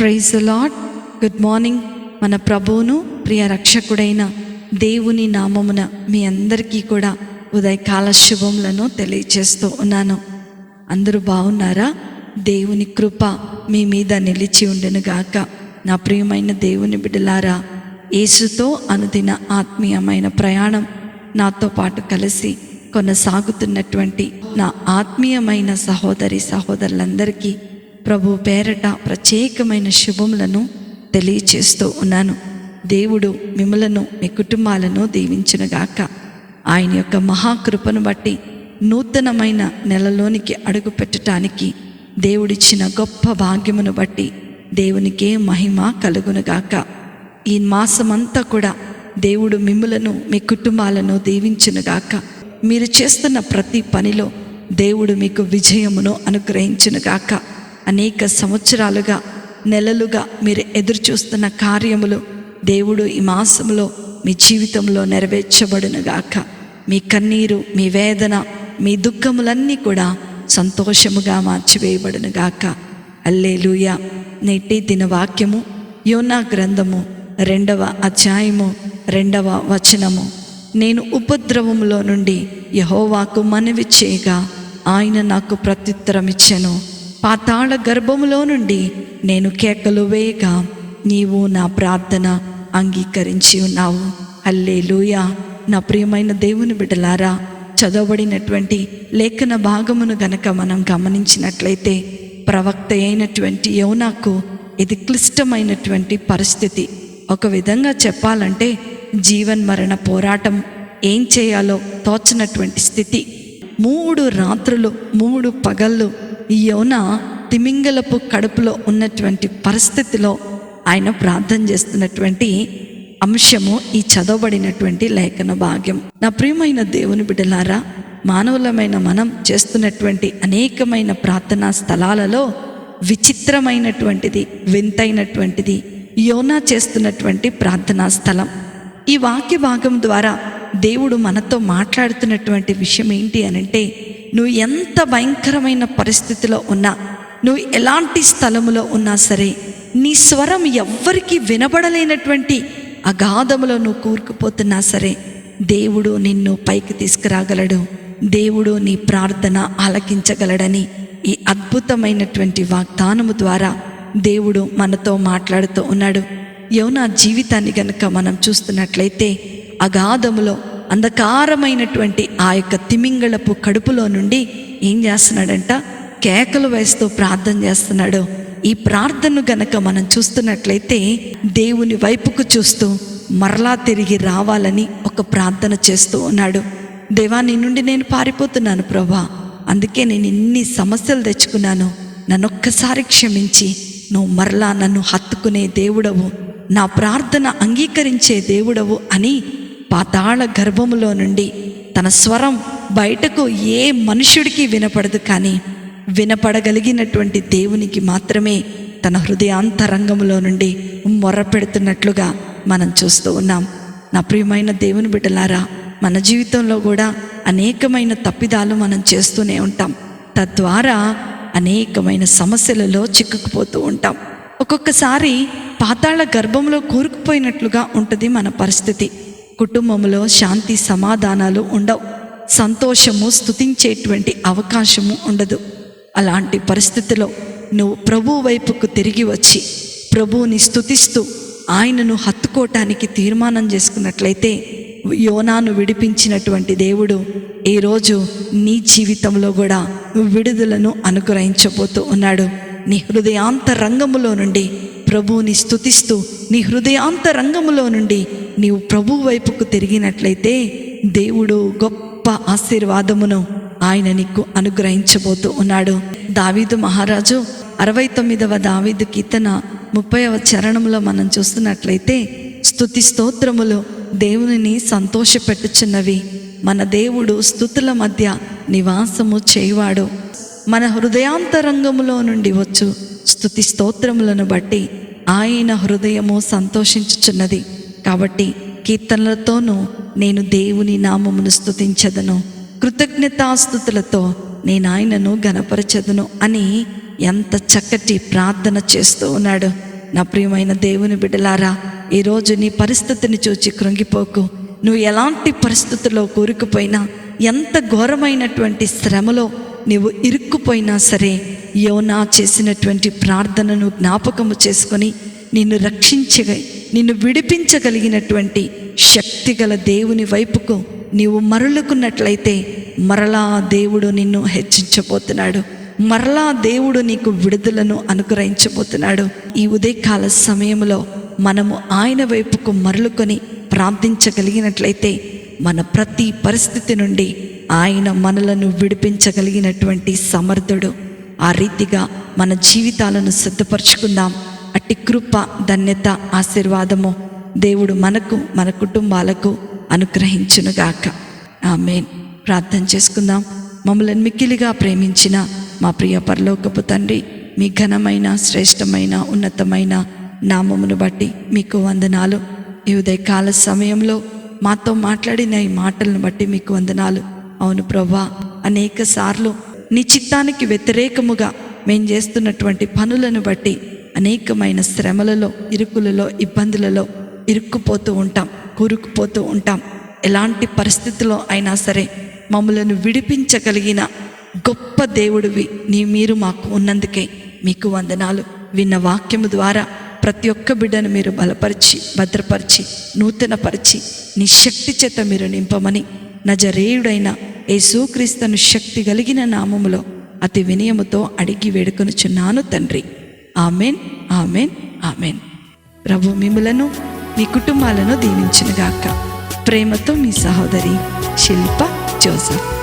Praise the Lord. Good morning. మన ప్రభువును ప్రియ రక్షకుడైన దేవుని నామమున మీ అందరికీ కూడా ఉదయకాల శుభములను తెలియచేస్తూ ఉన్నాను. అందరూ బాగున్నారా? దేవుని కృప మీ మీద నిలిచి ఉండునుగాక. నా ప్రియమైన దేవుని బిడ్డలారా, యేసుతో అనుదిన ఆత్మీయమైన ప్రయాణం నాతో పాటు కలిసి కొనసాగుతున్నటువంటి నా ఆత్మీయమైన సహోదరి సహోదరులందరికీ ప్రభు పేరట ప్రత్యేకమైన శుభములను తెలియచేస్తూ ఉన్నాను. దేవుడు మిమ్మలను మీ కుటుంబాలను దీవించునుగాక. ఆయన యొక్క మహాకృపను బట్టి నూతనమైన నెలలోనికి అడుగు పెట్టడానికి దేవుడిచ్చిన గొప్ప భాగ్యమును బట్టి దేవునికే మహిమ కలుగునుగాక. ఈ మాసమంతా కూడా దేవుడు మిమ్మలను మీ కుటుంబాలను దీవించునుగాక. మీరు చేస్తున్న ప్రతి పనిలో దేవుడు మీకు విజయమును అనుగ్రహించునుగాక. అనేక సంవత్సరాలుగా నెలలుగా మీరు ఎదురు చూస్తున్న కార్యములు దేవుడు ఈ మాసంలో మీ జీవితంలో నెరవేర్చబడునుగాక. మీ కన్నీరు, మీ వేదన, మీ దుఃఖములన్నీ కూడా సంతోషముగా మార్చివేయబడునుగాక. హల్లెలూయా. నేటి దిన వాక్యము యోనా గ్రంథము 2వ అధ్యాయము 2వ వచనము. నేను ఉపద్రవములో నుండి యెహోవాకు మనవి చేయగా ఆయన నాకు ప్రత్యుత్తరం ఇచ్చెను. పాతాళ గర్భములో నుండి నేను కేకలు వేయగా నీవు నా ప్రార్థన అంగీకరించి ఉన్నావు. హల్లెలూయా. నా ప్రియమైన దేవుని బిడ్డలారా, చదవబడినటువంటి లేఖన భాగమును గనక మనం గమనించినట్లయితే ప్రవక్త అయినటువంటి యోనాకు ఇది క్లిష్టమైనటువంటి పరిస్థితి. ఒక విధంగా చెప్పాలంటే జీవన్మరణ పోరాటం, ఏం చేయాలో తోచనటువంటి స్థితి. 3 రాత్రులు 3 పగళ్ళు యోనా తిమింగలపు కడుపులో ఉన్నటువంటి పరిస్థితిలో ఆయన ప్రార్థన చేస్తున్నటువంటి అంశము ఈ చదవబడినటువంటి లేఖన భాగ్యం. నా ప్రియమైన దేవుని బిడ్డలారా, మానవులమైన మనం చేస్తున్నటువంటి అనేకమైన ప్రార్థనా స్థలాలలో విచిత్రమైనటువంటిది, వింతైనటువంటిది యోనా చేస్తున్నటువంటి ప్రార్థనా స్థలం. ఈ వాక్య భాగం ద్వారా దేవుడు మనతో మాట్లాడుతున్నటువంటి విషయం ఏంటి అనంటే, నువ్వు ఎంత భయంకరమైన పరిస్థితిలో ఉన్నా, నువ్వు ఎలాంటి స్థలములో ఉన్నా సరే, నీ స్వరం ఎవ్వరికి వినబడలేనటువంటి అగాధములో నువ్వు కూరుకుపోతున్నా సరే, దేవుడు నిన్ను పైకి తీసుకురాగలడు. దేవుడు నీ ప్రార్థన ఆలకించగలడని ఈ అద్భుతమైనటువంటి వాగ్దానము ద్వారా దేవుడు మనతో మాట్లాడుతూ ఉన్నాడు. యోనా జీవితాన్ని గనుక మనం చూస్తున్నట్లయితే అగాధములో అంధకారమైనటువంటి ఆ యొక్క తిమింగళపు కడుపులో నుండి ఏం చేస్తున్నాడంట? కేకలు వేస్తూ ప్రార్థన చేస్తున్నాడు. ఈ ప్రార్థనను గనక మనం చూస్తున్నట్లయితే దేవుని వైపుకు చూస్తూ మరలా తిరిగి రావాలని ఒక ప్రార్థన చేస్తూ ఉన్నాడు. దేవా, నీ నుండి నేను పారిపోతున్నాను ప్రభా, అందుకే నేను ఇన్ని సమస్యలు తెచ్చుకున్నాను, నన్నొక్కసారి క్షమించి నువ్వు మరలా నన్ను హత్తుకునే దేవుడవు, నా ప్రార్థన అంగీకరించే దేవుడవు అని పాతాళ గర్భములో నుండి తన స్వరం బయటకు ఏ మనుష్యుడికి వినపడదు, కానీ వినపడగలిగినటువంటి దేవునికి మాత్రమే తన హృదయాంతరంగములో నుండి మొర్రపెడుతున్నట్లుగా మనం చూస్తూ ఉన్నాం. నా ప్రియమైన దేవుని బిడ్డలారా, మన జీవితంలో కూడా అనేకమైన తప్పిదాలు మనం చేస్తూనే ఉంటాం. తద్వారా అనేకమైన సమస్యలలో చిక్కుకుపోతూ ఉంటాం. ఒక్కొక్కసారి పాతాళ గర్భంలో కూరుకుపోయినట్లుగా ఉంటుంది మన పరిస్థితి. కుటుంబంలో శాంతి సమాధానాలు ఉండవు, సంతోషము స్తుతించేటువంటి అవకాశము ఉండదు. అలాంటి పరిస్థితిలో నువ్వు ప్రభు వైపుకు తిరిగి వచ్చి ప్రభువుని స్తుతిస్తూ ఆయనను హత్తుకోవటానికి తీర్మానం చేసుకున్నట్లయితే యోనాను విడిపించినటువంటి దేవుడు ఈరోజు నీ జీవితంలో కూడా విడుదలను అనుగ్రహించబోతూ ఉన్నాడు. నీ హృదయాంతరంగములో నుండి ప్రభువుని స్తుతిస్తూ నీ హృదయాంతరంగములో నుండి నీవు ప్రభు వైపుకు తిరిగినట్లయితే దేవుడు గొప్ప ఆశీర్వాదమును ఆయన నీకు అనుగ్రహించబోతూ ఉన్నాడు. దావీదు మహారాజు 69వ దావీదు కీర్తన 30వ చరణంలో మనం చూస్తున్నట్లయితే, స్తుతి స్తోత్రములు దేవునిని సంతోషపెట్టుచున్నవి, మన దేవుడు స్తుతుల మధ్య నివాసము చేయువాడు. మన హృదయాంతరంగములో నుండి వచ్చు స్తుతి స్తోత్రములను బట్టి ఆయన హృదయము సంతోషించుచున్నది. కాబట్టి కీర్తనలతోనూ నేను దేవుని నామమును స్తుతించదను, కృతజ్ఞతాస్తుతులతో నేను ఆయనను ఘనపరచదును అని ఎంత చక్కటి ప్రార్థన చేస్తూ ఉన్నాడు. నా ప్రియమైన దేవుని బిడ్డలారా, ఈరోజు నీ పరిస్థితిని చూచి కృంగిపోకు. నువ్వు ఎలాంటి పరిస్థితుల్లో కూరుకుపోయినా, ఎంత ఘోరమైనటువంటి శ్రమలో నువ్వు ఇరుక్కుపోయినా సరే, యోనా చేసినటువంటి ప్రార్థనను జ్ఞాపకము చేసుకొని నిన్ను విడిపించగలిగినటువంటి శక్తిగల దేవుని వైపుకు నీవు మరలుకున్నట్లయితే మరలా దేవుడు నిన్ను హెచ్చించబోతున్నాడు. మరలా దేవుడు నీకు విడుదలను అనుగ్రహించబోతున్నాడు. ఈ ఉదయకాల సమయంలో మనము ఆయన వైపుకు మరలుకొని ప్రార్థించగలిగినట్లయితే మన ప్రతి పరిస్థితి నుండి ఆయన మనలను విడిపించగలిగినటువంటి సమర్థుడు. ఆ రీతిగా మన జీవితాలను సిద్ధపరచుకుందాం. అట్టి కృప, ధన్యత, ఆశీర్వాదము దేవుడు మనకు, మన కుటుంబాలకు అనుగ్రహించునుగాక. ఆమేన్. ప్రార్థన చేసుకుందాం. మమ్మల్ని మిక్కిలిగా ప్రేమించిన మా ప్రియ పరలోకపు తండ్రి, మీ ఘనమైన, శ్రేష్టమైన, ఉన్నతమైన నామమును బట్టి మీకు వందనాలు. ఈ ఉదయకాల సమయంలో మాతో మాట్లాడిన ఈ మాటలను బట్టి మీకు వందనాలు. అవును ప్రభువా, అనేక సార్లు నీ చిత్తానికి వ్యతిరేకముగా మేము చేస్తున్నటువంటి పనులను బట్టి అనేకమైన శ్రమలలో, ఇరుకులలో, ఇబ్బందులలో కూరుకుపోతూ ఉంటాం. ఎలాంటి పరిస్థితిలో అయినా సరే మమ్మలను విడిపించగలిగిన గొప్ప దేవుడివి మీరు మాకు ఉన్నందుకే మీకు వందనాలు. విన్న వాక్యము ద్వారా ప్రతి ఒక్క బిడ్డను మీరు బలపరిచి, భద్రపరిచి, నూతనపరిచి నీ శక్తి చేత మీరు నింపమని నజరేయుడైన యేసుక్రీస్తును శక్తి కలిగిన నామములో అతి వినయముతో అడిగి వేడుకొనుచున్నాను తండ్రి. Amen, amen, amen. ప్రభు మిమ్ములను, మీ కుటుంబాలను దీవించునుగాక. ప్రేమతో మీ సహోదరి శిల్ప జోసెఫ్.